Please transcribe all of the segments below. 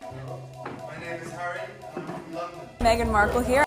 My name is Harry, and I'm from London. Meghan Markle here.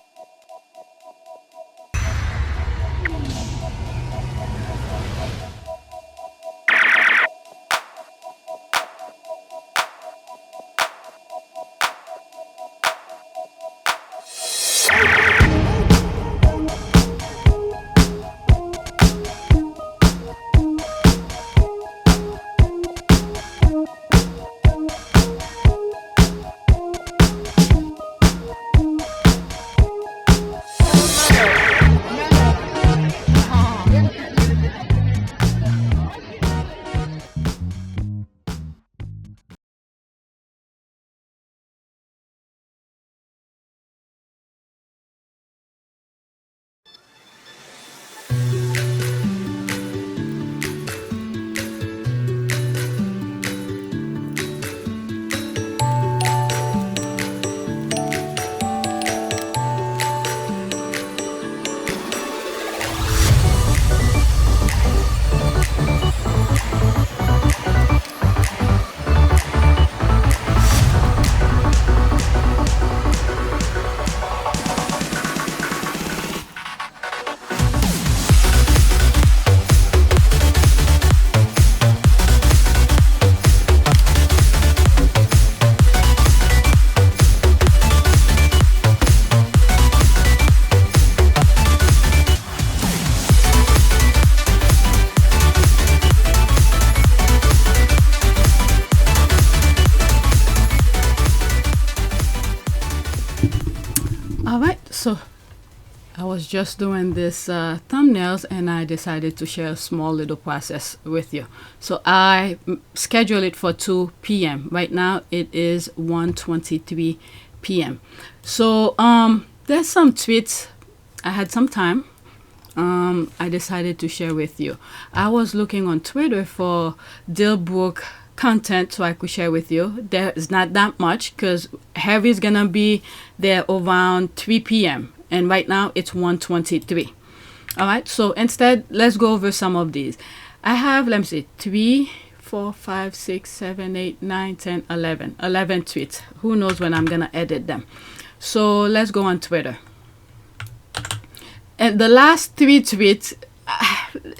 All right, so I was just doing this thumbnails and I decided to share a small little process with you. So I scheduled it for 2 p.m. Right now it is 1:23 p.m. So there's some tweets. I had some time. I decided to share with you. I was looking on Twitter for DEALBOOK content so I could share with you. There is not that much because Harry is gonna be there around 3 p.m. and right now it's 1:23. All right, so instead let's go over some of these. I have, let me see, 3, 4, 5, 6, 7, 8, 9, 10, 11 tweets. Who knows when I'm gonna edit them. So let's go on Twitter. And the last 3 tweets,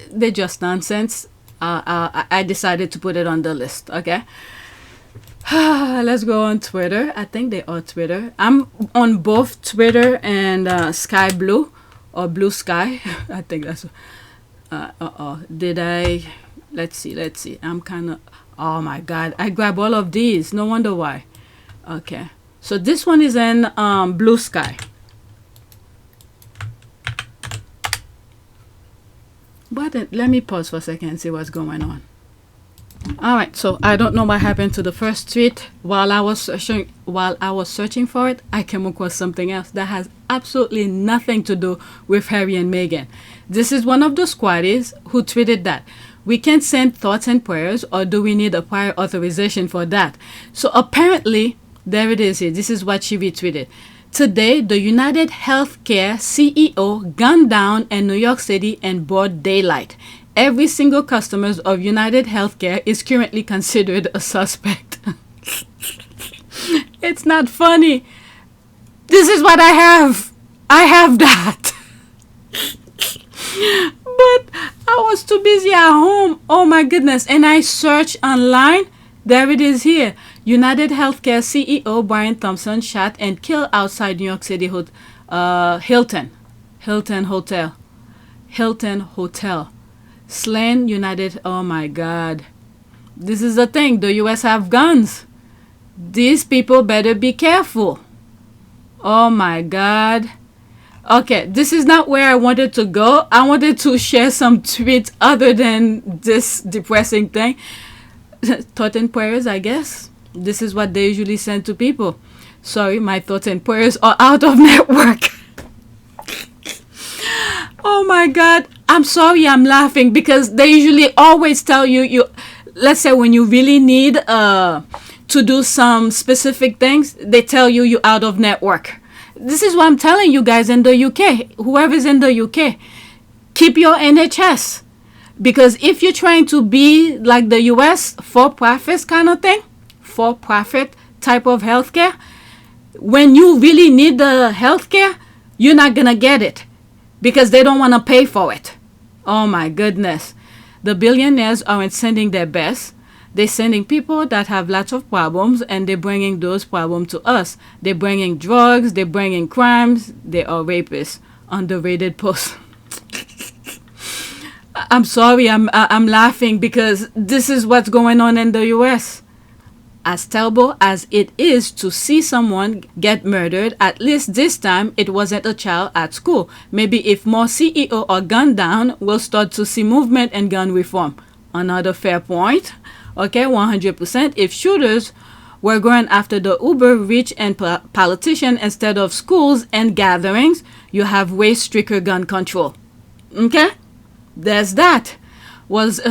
they're just nonsense. I decided to put it on the list, okay? Let's go on Twitter. I think they are Twitter. I'm on both Twitter and Sky Blue or BlueSky. I think that's... Did I... Let's see. I'm kind of... Oh my God. I grab all of these. No wonder why. Okay. So this one is in BlueSky. But let me pause for a second and see what's going on. All right, so I don't know what happened to the first tweet. While I was searching for it, I came across something else that has absolutely nothing to do with Harry and Meghan. This is one of the squatties who tweeted that we can send thoughts and prayers, or do we need a prior authorization for that? So apparently, there it is here. This is what she retweeted. Today, the United HealthCare CEO gunned down in New York City in broad daylight. Every single customer of United HealthCare is currently considered a suspect. It's not funny. This is what I have. I have that. But I was too busy at home. Oh my goodness. And I searched online. There it is here. United Healthcare CEO Brian Thompson shot and killed outside New York City Hilton Hotel. Slain United. Oh my God. This is the thing. The US have guns. These people better be careful. Oh my God. Okay, this is not where I wanted to go. I wanted to share some tweets other than this depressing thing. Thoughts and prayers, I guess. This is what they usually send to people. Sorry, my thoughts and prayers are out of network. Oh my God. I'm sorry I'm laughing because they usually always tell you, let's say when you really need to do some specific things, they tell you're out of network. This is what I'm telling you guys in the UK. Whoever's in the UK, keep your NHS. Because if you're trying to be like the US, for-profit kind of thing, for-profit type of healthcare, when you really need the healthcare, you're not gonna get it because they don't want to pay for it. Oh my goodness. The billionaires aren't sending their best. They're sending people that have lots of problems, and they're bringing those problems to us. They're bringing drugs, they're bringing crimes, they are rapists. Underrated post. I'm sorry, I'm laughing because this is what's going on in the US. As terrible as it is to see someone get murdered, at least this time it wasn't a child at school. Maybe if more CEO are gunned down, we'll start to see movement and gun reform. Another fair point. Okay, 100%. If shooters were going after the uber rich and politician instead of schools and gatherings, you have way stricter gun control. Okay, there's that. Was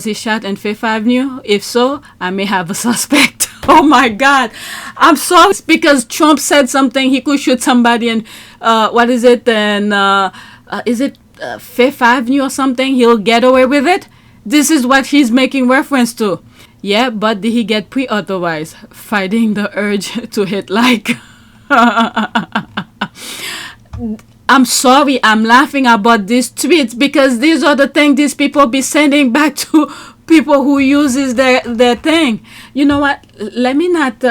he shot in Fifth Avenue? If so, I may have a suspect. Oh my God, I'm sorry. It's because Trump said something he could shoot somebody in what is it? And is it Fifth Avenue or something? He'll get away with it. This is what he's making reference to. Yeah, but did he get pre-authorized? Fighting the urge to hit like. I'm sorry, I'm laughing about these tweets because these are the things these people be sending back to people who uses their thing. You know what? Let me not.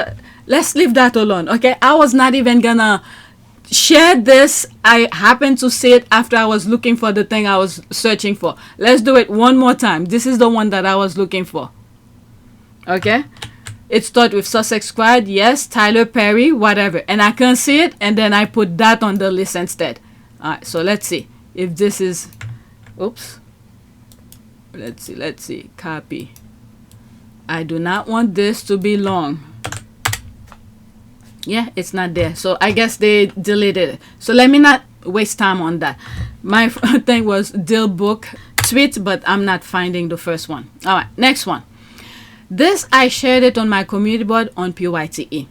Let's leave that alone, okay? I was not even gonna share this. I happened to see it after I was looking for the thing I was searching for. Let's do it one more time. This is the one that I was looking for. Okay? It starts with Sussex Squad, yes, Tyler Perry, whatever. And I can't see it, and then I put that on the list instead. Alright, so let's see if this is... Oops. Let's see. Copy. I do not want this to be long. Yeah, it's not there. So I guess they deleted it. So let me not waste time on that. My thing was DEALBOOK tweet, but I'm not finding the first one. Alright, next one. This, I shared it on my community board on PYTE.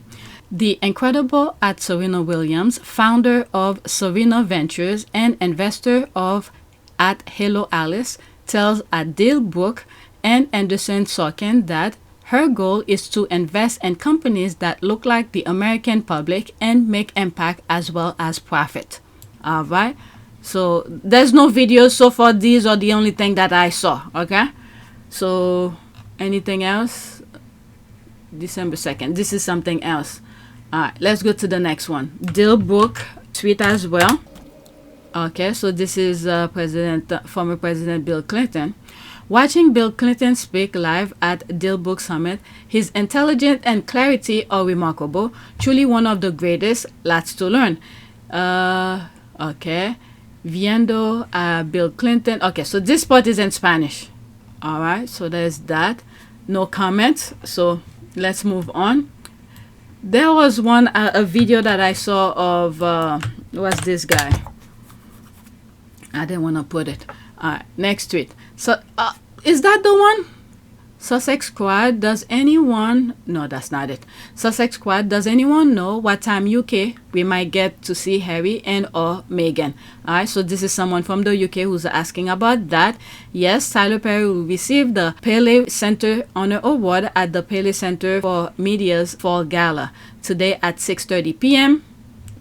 The incredible at Serena Williams, founder of Serena Ventures and investor of at Hello Alice, tells at DEALBOOK and Anderson Sorkin that her goal is to invest in companies that look like the American public and make impact as well as profit. All right. So there's no videos so far. These are the only thing that I saw. Okay. So anything else? December 2nd. This is something else. All right. Let's go to the next one. DEALBOOK tweet as well. Okay. So this is former President Bill Clinton. Watching Bill Clinton speak live at DEALBOOK Summit, his intelligence and clarity are remarkable. Truly one of the greatest. Lots to learn. Okay. Viendo a Bill Clinton. Okay, so this part is in Spanish. All right, so there's that. No comments. So let's move on. There was a video that I saw of, what's this guy? I didn't want to put it. All right, next tweet. So, is that the one? Sussex Squad, does anyone... No, that's not it. Sussex Squad, does anyone know what time UK we might get to see Harry and or Meghan? Alright, so this is someone from the UK who's asking about that. Yes, Tyler Perry will receive the Paley Center Honor Award at the Paley Center for Media's Fall Gala today at 6:30 p.m.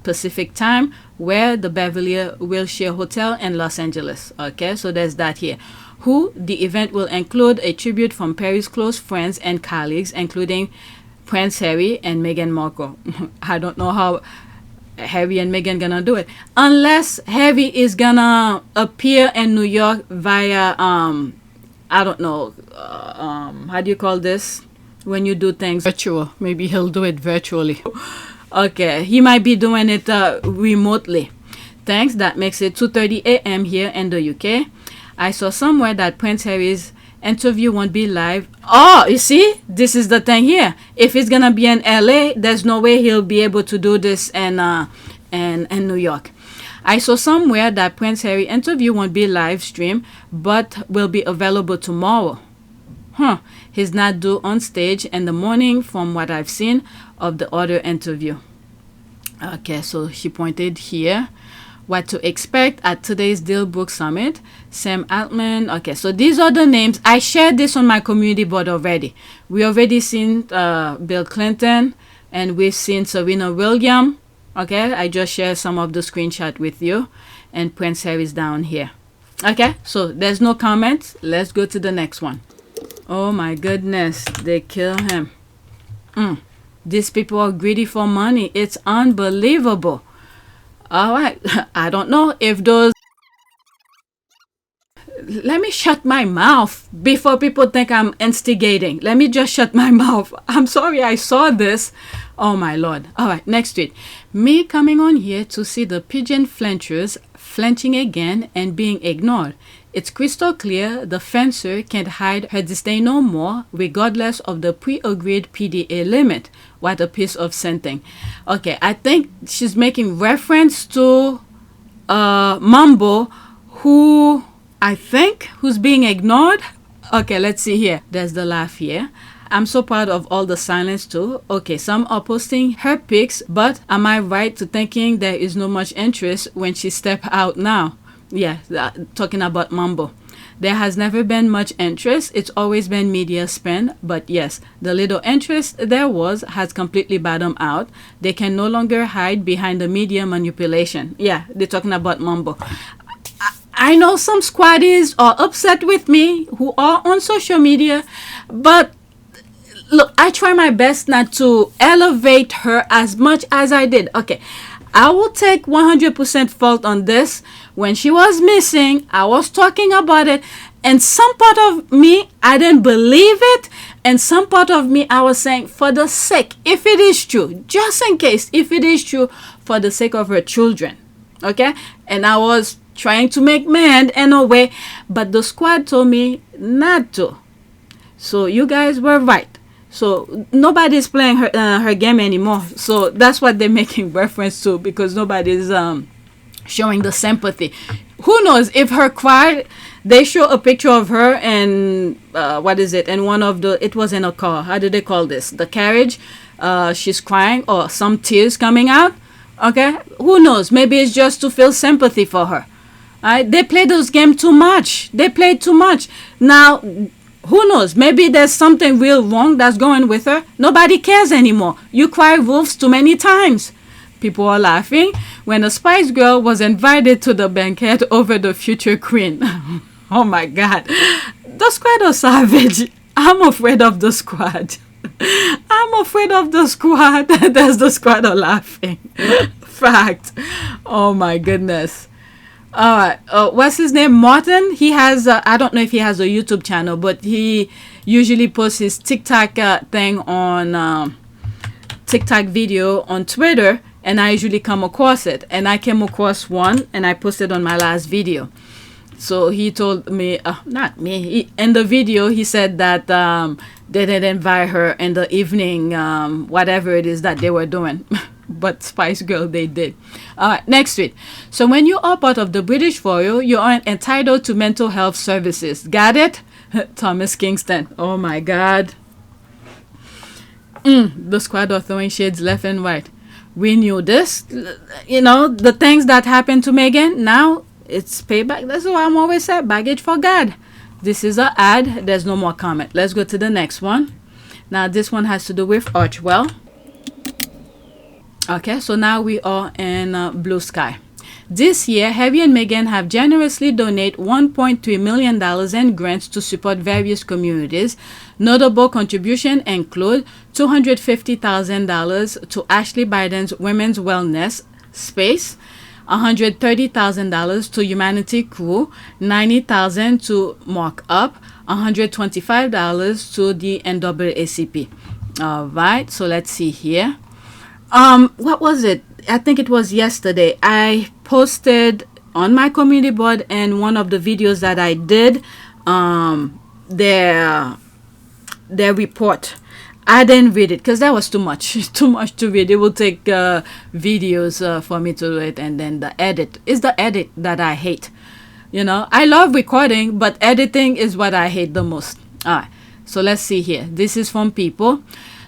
Pacific Time, where the Beverly Wilshire Hotel in Los Angeles. Okay, so there's that here. The event will include a tribute from Perry's close friends and colleagues, including Prince Harry and Meghan Markle. I don't know how Harry and Meghan gonna do it, unless Harry is gonna appear in New York via I don't know, how do you call this when you do things virtual? Maybe he'll do it virtually. Okay, he might be doing it remotely. Thanks. That makes it 2:30 a.m. here in the UK. I saw somewhere that Prince Harry's interview won't be live. Oh, you see? This is the thing here. If it's going to be in LA, there's no way he'll be able to do this in New York. I saw somewhere that Prince Harry interview won't be live stream, but will be available tomorrow. He's not due on stage in the morning from what I've seen of the other interview. Okay, so she pointed here. What to expect at today's DEALBOOK Summit. Sam Altman. Okay, so these are the names. I shared this on my community board already. We already seen Bill Clinton. and we've seen Serena Williams. Okay, I just shared some of the screenshot with you, and Prince Harry's down here. Okay, so there's no comments. Let's go to the next one. Oh my goodness, they kill him. These people are greedy for money. It's unbelievable. All right, I don't know if those... Let me shut my mouth before people think I'm instigating. Let me just shut my mouth. I'm sorry I saw this. Oh my Lord. All right, next tweet. Me coming on here to see the pigeon flinchers flinching again and being ignored. It's crystal clear the fencer can't hide her disdain no more, regardless of the pre-agreed PDA limit. What a piece of sentence. Okay, I think she's making reference to Mambo, who's being ignored. Okay, let's see here. There's the laugh here. I'm so proud of all the silence too. Okay, some are posting her pics, but am I right to thinking there is no much interest when she step out now? Yeah, talking about Mambo. There has never been much interest. It's always been media spin. But yes, the little interest there has completely bottomed out. They can no longer hide behind the media manipulation. Yeah, they're talking about Mambo. I know some squaddies are upset with me who are on social media, but look, I try my best not to elevate her as much as I did. Okay, I will take 100% fault on this. When she was missing, I was talking about it, and some part of me, I didn't believe it, and some part of me, I was saying, for the sake, if it is true, just in case, if it is true, for the sake of her children, okay? And I was trying to make mend in a way, but the squad told me not to. So you guys were right. So nobody's playing her game anymore. So that's what they're making reference to, because nobody's showing the sympathy. Who knows if her cry, they show a picture of her and what is it? And one of the, it was in a car. How do they call this? The carriage. She's crying or some tears coming out. Okay. Who knows? Maybe it's just to feel sympathy for her. They play those games too much. They play too much. Now, who knows? Maybe there's something real wrong that's going with her. Nobody cares anymore. You cry wolves too many times. People are laughing when a Spice Girl was invited to the banquet over the future queen. Oh my God. The squad are savage. I'm afraid of the squad. I'm afraid of the squad. There's the squad are laughing. Fact. Oh my goodness. All right. What's his name? Martin. He has, I don't know if he has a YouTube channel, but he usually posts his TikTok thing on TikTok video on Twitter. And I usually come across it. And I came across one and I posted on my last video. So he told me, not me, in the video, he said that they didn't invite her in the evening, whatever it is that they were doing. But Spice Girl, they did. All right, next tweet. So when you are part of the British Royal, you are entitled to mental health services. Got it? Thomas Kingston. Oh my God. The squad are throwing shades left and right. We knew this. You know, the things that happened to Meghan, now it's payback. That's what I'm always saying. Baggage for God. This is an ad. There's no more comment. Let's go to the next one. Now, this one has to do with Archwell. Okay, so now we are in BlueSky. This year, Harry and Meghan have generously donated $1.3 million in grants to support various communities. Notable contributions include $250,000 to Ashley Biden's Women's Wellness Space, $130,000 to Humanity Crew, $90,000 to Mark Up, $125 to the NAACP. All right, so let's see here. What was it? I think it was yesterday. I posted on my community board and one of the videos that I did, their report. I didn't read it because that was too much to read. It will take videos for me to do it, and then the edit is the edit that I hate. You know, I love recording, but editing is what I hate the most. All right, so let's see here. This is from people.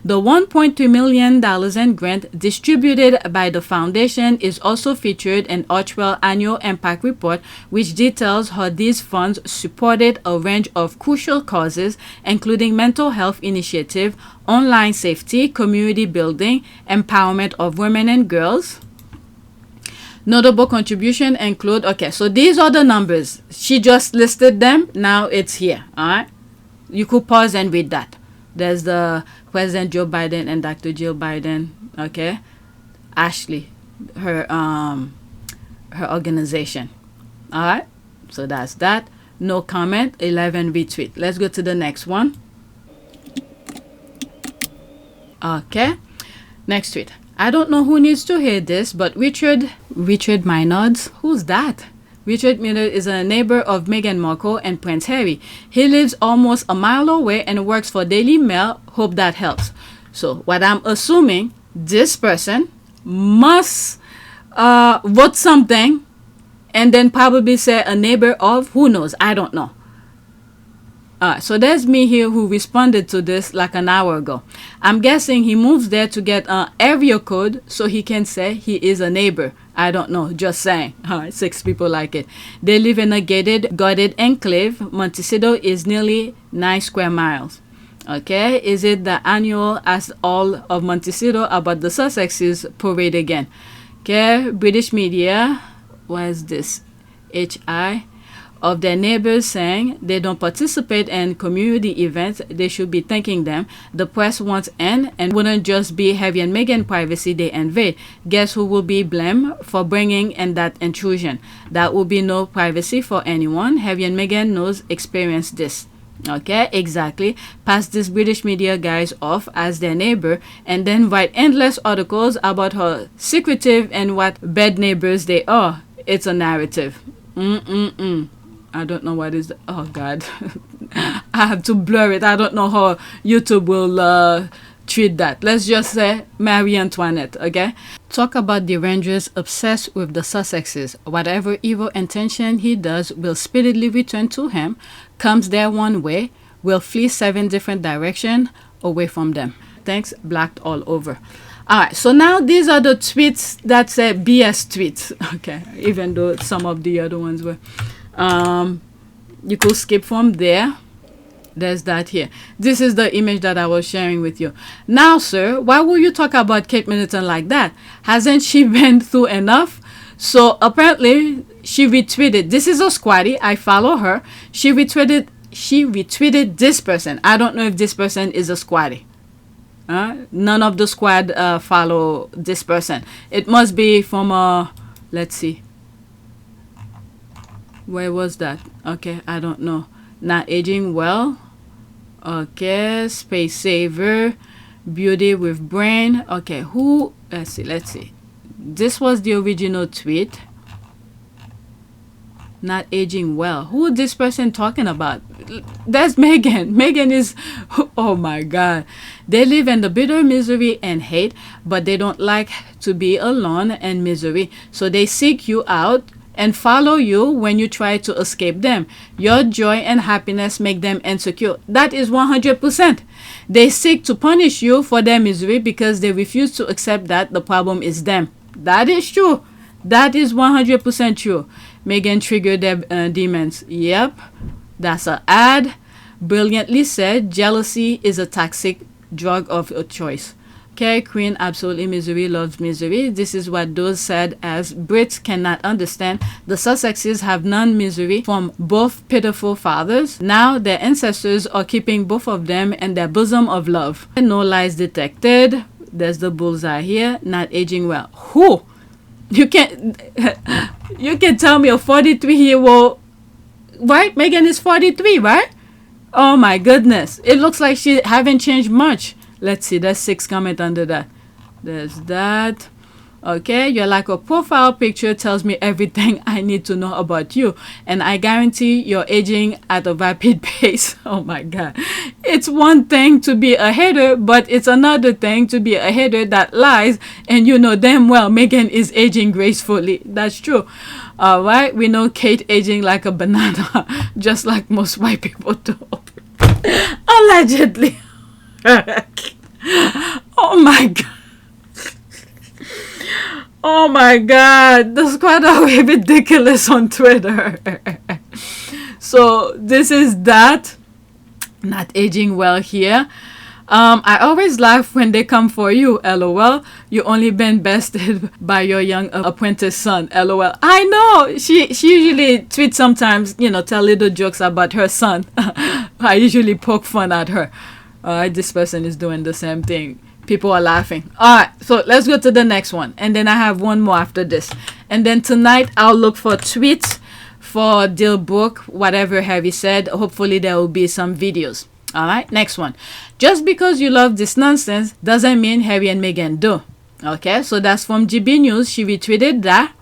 The $1.2 million in grant distributed by the foundation is also featured in Archwell's annual impact report, which details how these funds supported a range of crucial causes, including mental health initiative, online safety, community building, empowerment of women and girls. Notable contribution include, okay, so these are the numbers. She just listed them. Now it's here. All right. You could pause and read that. There's the President Joe Biden and Dr. Jill Biden. Okay. Ashley, her organization. All right. So that's that. No comment. 11 retweet. Let's go to the next one. Okay. Next tweet. I don't know who needs to hear this, but Richard Maynards, who's that? Richard Miller is a neighbor of Meghan Markle and Prince Harry. He lives almost a mile away and works for Daily Mail. Hope that helps. So what I'm assuming, this person must vote something and then probably say a neighbor of, who knows, I don't know. So there's me here who responded to this like an hour ago. I'm guessing he moves there to get an area code so he can say he is a neighbor. I don't know, just saying. 6 people like it. They live in a gated, guarded enclave. Montecito is nearly 9 square miles. Okay, is it the annual as all of Montecito about the Sussexes parade again? Okay, British media, what is this? HI. Of their neighbors saying they don't participate in community events, they should be thanking them. The press wants in and wouldn't just be Harry and Meghan privacy they invade. Guess who will be blamed for bringing in that intrusion? That will be no privacy for anyone. Harry and Meghan knows, experience this. Okay, exactly. Pass this British media guys off as their neighbor and then write endless articles about how secretive and what bad neighbors they are. It's a narrative. I don't know what is. Oh God, I have to blur it. I don't know how YouTube will treat that. Let's just say Marie Antoinette. Okay. Talk about DERANGERS obsessed with the Sussexes. Whatever evil intention he does will speedily return to him. Comes there one way, will flee 7 different directions away from them. Thanks, blacked all over. All right, so now these are the tweets that say BS tweets. Okay, even though some of the other ones were. You could skip from there. There's that here. This is the image that I was sharing with you. Now, sir, why would you talk about Kate Middleton like that? Hasn't she been through enough? So apparently she retweeted. This is a squatty. I follow her. She retweeted this person. I don't know if this person is a squatty. None of the squad follow this person. It must be from let's see. Where was that? Okay, I don't know. Not aging well. Okay, space saver. Beauty with brain. Okay, who? Let's see. This was the original tweet. Not aging well. Who is this person talking about? That's Meghan. Meghan is, oh my God. They live in the bitter misery and hate, but they don't like to be alone in misery. So they seek you out and follow you when you try to escape them. Your joy and happiness make them insecure. That is 100%. They seek to punish you for their misery because they refuse to accept that the problem is them. That is true. That is 100% true. Meghan triggered their demons. Yep, that's an ad. Brilliantly said. Jealousy is a toxic drug of a choice. Okay, Queen absolutely misery loves misery. This is what those said as Brits cannot understand. The Sussexes have none misery from both pitiful fathers. Now their ancestors are keeping both of them in their bosom of love. No lies detected. There's the bullseye here. Not aging well. Who? You can tell me a 43-year-old, right? Meghan is 43, right? Oh my goodness. It looks like she haven't changed much. Let's see, there's 6 comments under that. There's that. Okay, your like a profile picture tells me everything I need to know about you. And I guarantee you're aging at a rapid pace. Oh my God. It's one thing to be a hater, but it's another thing to be a hater that lies. And you know damn well Meghan is aging gracefully. That's true. All right, we know Kate aging like a banana, just like most white people do. Allegedly. my God. Oh my God. The squad are way ridiculous on Twitter. So this is that. Not aging well here. I always laugh when they come for you, lol. You only been bested by your young apprentice son, lol. I know. She usually tweets sometimes, tell little jokes about her son. I usually poke fun at her. This person is doing the same thing. People are laughing. Alright, so let's go to the next one. And then I have one more after this. And then tonight I'll look for tweets for DEALBOOK, whatever Harry said. Hopefully there will be some videos. Alright, next one. Just because you love this nonsense doesn't mean Harry and Meghan do. Okay, so that's from GB News. She retweeted that.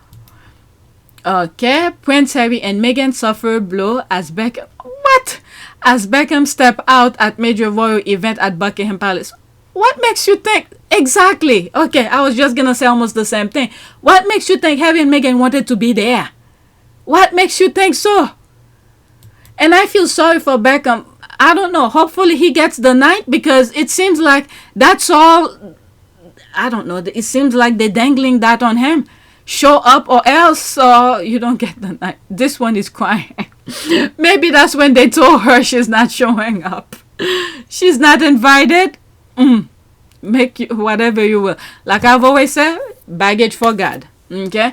Okay, Prince Harry and Meghan suffer blow as Beckham. What? As Beckham step out at major royal event at Buckingham Palace. What makes you think? Exactly. Okay, I was just gonna say almost the same thing. What makes you think Harry and Meghan wanted to be there? What makes you think so? And I feel sorry for Beckham. I don't know. Hopefully he gets the night, because it seems like that's all. I don't know. It seems like they're dangling that on him. Show up or else you don't get the night. This one is crying. Maybe that's when they told her she's not showing up. She's not invited. Make you, whatever you will. Like I've always said, baggage for God. Okay?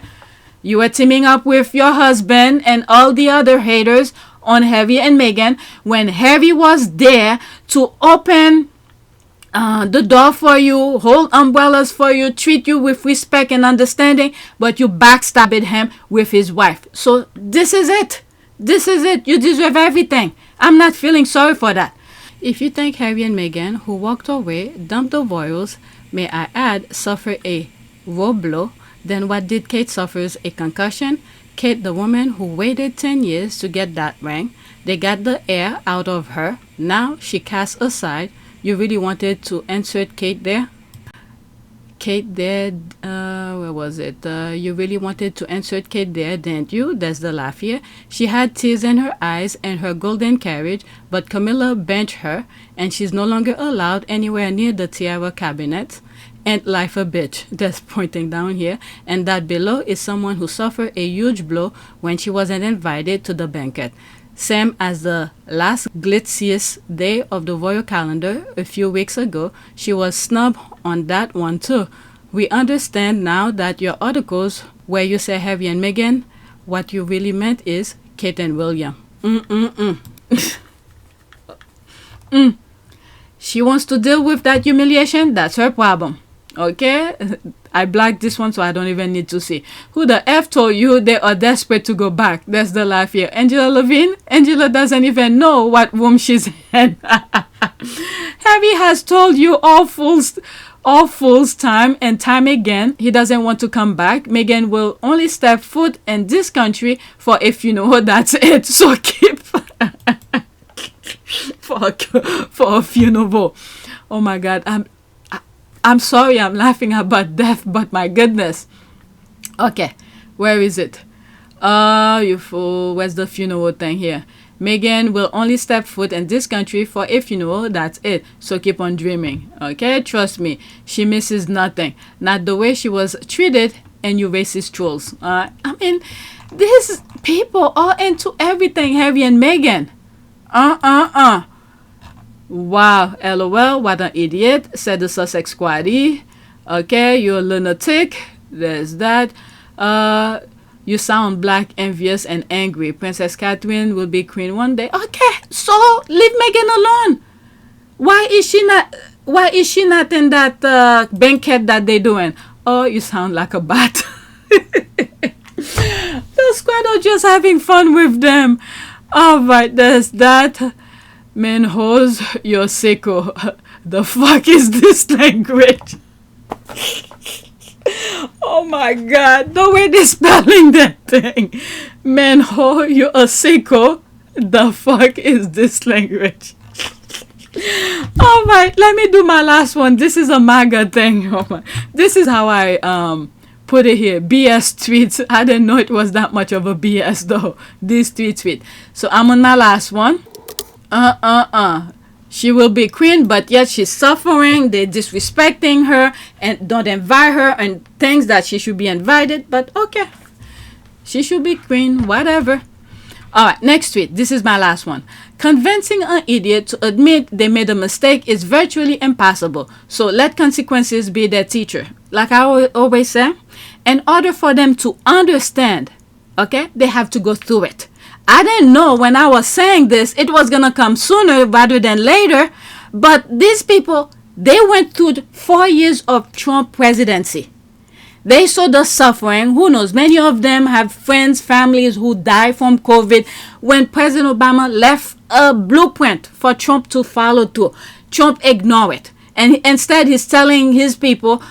You were teaming up with your husband and all the other haters on Harry and Meghan when Harry was there to open the door for you, hold umbrellas for you, treat you with respect and understanding, but you backstabbed him with his wife. So this is it. This is it. You deserve everything. I'm not feeling sorry for that. If you think Harry and Meghan, who walked away, dumped the royals, may I add, suffer a raw blow, then what did Kate suffers? A concussion? Kate, the woman who waited 10 years to get that ring, they got the air out of her. Now she cast aside. You really wanted to insert Kate there? Kate there, where was it? You really wanted to insert Kate there, didn't you? That's the laugh here. She had tears in her eyes and her golden carriage, but Camilla benched her, and she's no longer allowed anywhere near the tiara cabinet. Ain't life a bitch? That's pointing down here. And that below is someone who suffered a huge blow when she wasn't invited to the banquet. Same as the last glitziest day of the royal calendar a few weeks ago, she was snubbed on that one too. We understand now that your articles where you say Harry and Meghan, what you really meant is Kate and William. She wants to deal with that humiliation. That's her problem. Okay? I blacked this one so I don't even need to see. Who the F told you they are desperate to go back? That's the laugh here. Angela Levine? Angela doesn't even know what room she's in. Harry has told you all fools time and time again he doesn't want to come back. Meghan will only step foot in this country for a funeral. That's it. So keep for a funeral. Oh my God. I'm sorry I'm laughing about death, but my goodness. Okay, where is it? You fool. Where's the funeral thing here? Meghan will only step foot in this country for a funeral. That's it. So keep on dreaming. Okay, trust me. She misses nothing. Not the way she was treated and you racist trolls. I mean, these people are into everything, Harry and Meghan. Wow, lol, what an idiot, said the Sussex squaddy. Okay, you're a lunatic. There's that. You sound black, envious, and angry. Princess Catherine will be queen one day. Okay, so leave Meghan alone. Why is she not in that banquet that they're doing? Oh, you sound like a bat. The squad are just having fun with them. Alright, there's that. Man, hoes, you're sicko. The fuck is this language? Oh my God, the way they're spelling that thing. Man, ho, you're a sicko. The fuck is this language? Alright, let me do my last one. This is a MAGA thing. Oh my. This is how I put it here. BS tweets. I didn't know it was that much of a BS though. This tweet. So I'm on my last one. She will be queen, but yet she's suffering. They're disrespecting her and don't invite her and things that she should be invited. But okay, she should be queen, whatever. All right, next tweet. This is my last one. Convincing an idiot to admit they made a mistake is virtually impossible. So let consequences be their teacher. Like I always say, in order for them to understand, okay, they have to go through it. I didn't know when I was saying this, it was going to come sooner rather than later. But these people, they went through 4 years of Trump presidency. They saw the suffering. Who knows? Many of them have friends, families who died from COVID. When President Obama left a blueprint for Trump to follow through, Trump ignored it. And instead, he's telling his people,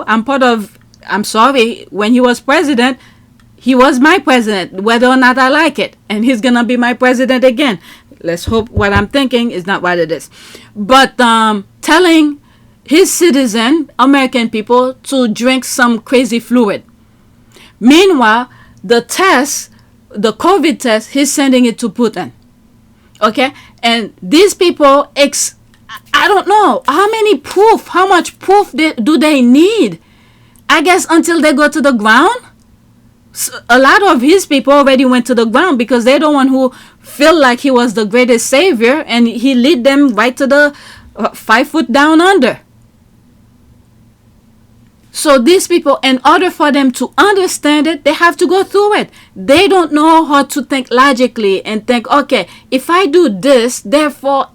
I'm sorry, when he was president, he was my president, whether or not I like it. And he's going to be my president again. Let's hope what I'm thinking is not what it is. But telling his citizen, American people, to drink some crazy fluid. Meanwhile, the COVID test, he's sending it to Putin. Okay? And these people, I don't know, how much proof do they need? I guess until they go to the ground. A lot of his people already went to the ground because they're the one who feel like he was the greatest savior, and he lead them right to the 5 foot down under. So these people, in order for them to understand it, they have to go through it. They don't know how to think logically and think, okay, if I do this, therefore,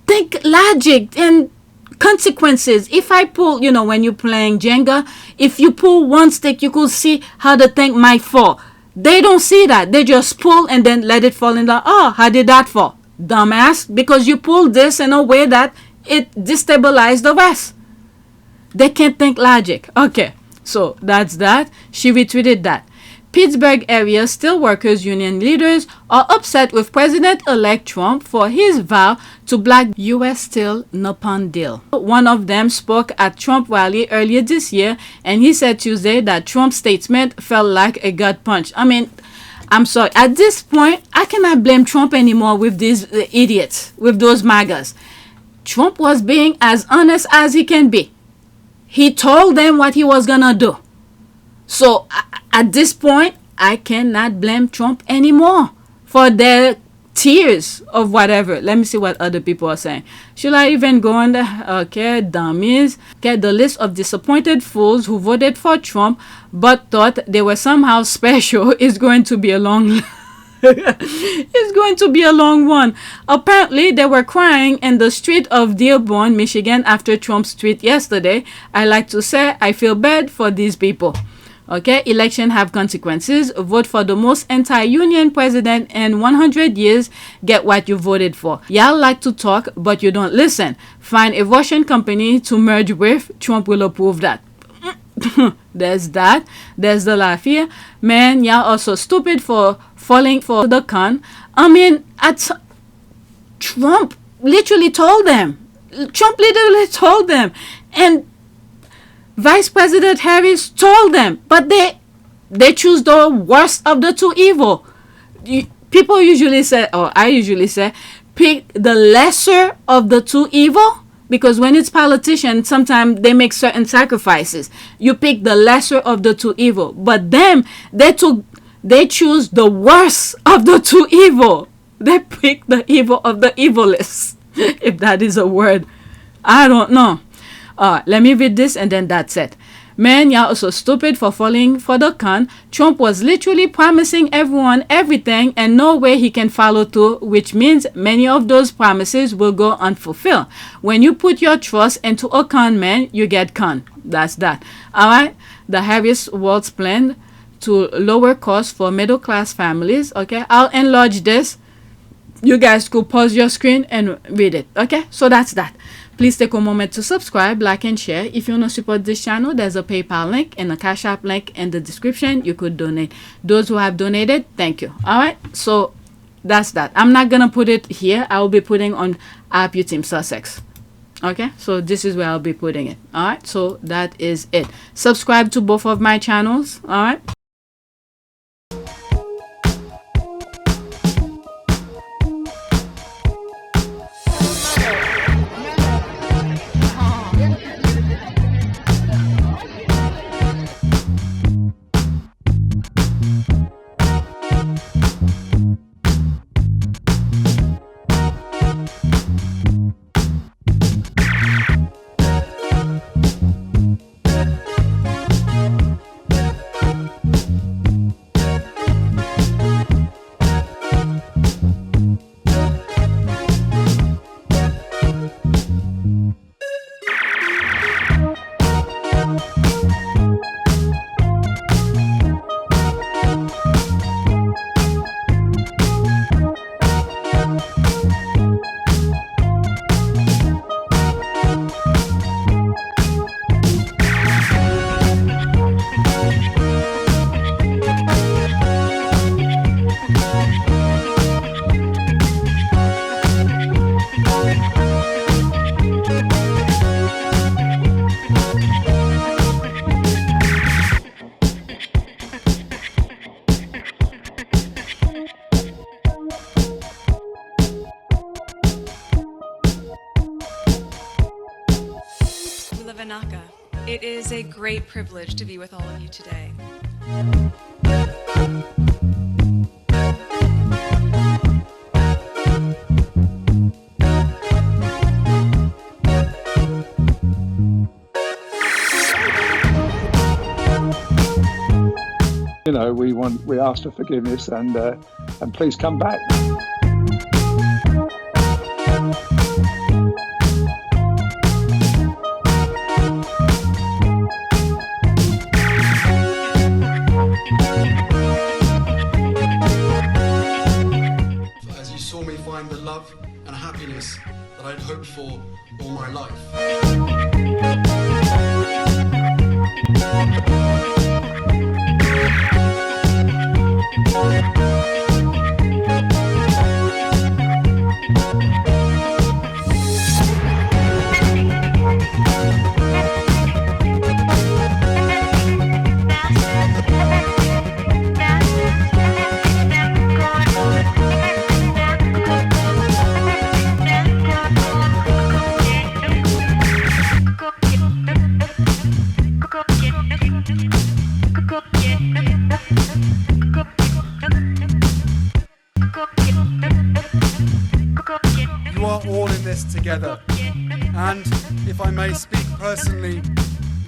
think logic and consequences. If I pull, when you're playing Jenga, if you pull one stick, you could see how the thing might fall. They don't see that. They just pull and then let it fall in the, how did that fall? Dumbass, because you pulled this in a way that it destabilized the rest. They can't think logic. Okay, so that's that. She retweeted that. Pittsburgh area steelworkers union leaders are upset with President-elect Trump for his vow to block U.S. Steel Nippon deal. One of them spoke at Trump rally earlier this year, and he said Tuesday that Trump's statement felt like a gut punch. I mean, I'm sorry. At this point, I cannot blame Trump anymore with these idiots, with those MAGAs. Trump was being as honest as he can be. He told them what he was gonna do. So at this point, I cannot blame Trump anymore for their tears of whatever. Let me see what other people are saying. Should I even go on the, okay, dummies. Okay, the list of disappointed fools who voted for Trump but thought they were somehow special is going to be a long it's going to be a long one. Apparently, they were crying in the street of Dearborn, Michigan after Trump's tweet yesterday. I like to say, I feel bad for these people. Okay, election have consequences. Vote for the most anti-union president in 100 years. Get what you voted for. Y'all like to talk, but you don't listen. Find a Russian company to merge with. Trump will approve that. There's that. There's the laugh here. Man, y'all are so stupid for falling for the con. I mean, Trump literally told them. And Vice President Harris told them. But they choose the worst of the two evil. People usually say, or I usually say, pick the lesser of the two evil. Because when it's politicians, sometimes they make certain sacrifices. You pick the lesser of the two evil. But them, they choose the worst of the two evil. They pick the evil of the evilest. If that is a word. I don't know. Let me read this and then that's it. Man, y'all are so stupid for falling for the con. Trump was literally promising everyone everything and no way he can follow through, which means many of those promises will go unfulfilled. When you put your trust into a con man, you get con. That's that. All right. The Harris Waltz plan to lower costs for middle-class families. Okay. I'll enlarge this. You guys could pause your screen and read it. Okay. So that's that. Please take a moment to subscribe, like, and share. If you want to support this channel, there's a PayPal link and a Cash App link in the description. You could donate. Those who have donated, thank you. All right. So that's that. I'm not going to put it here. I will be putting on APTS Team Sussex. Okay. So this is where I'll be putting it. All right. So that is it. Subscribe to both of my channels. All right. Avanaka. It is a great privilege to be with all of you today. You know, we ask for forgiveness and please come back. As you saw me find the love and happiness that I'd hoped for all my life. You are all in this together, and if I may speak personally,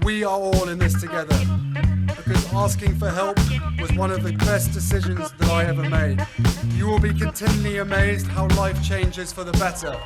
we are all in this together, because asking for help was one of the best decisions that I ever made. You will be continually amazed how life changes for the better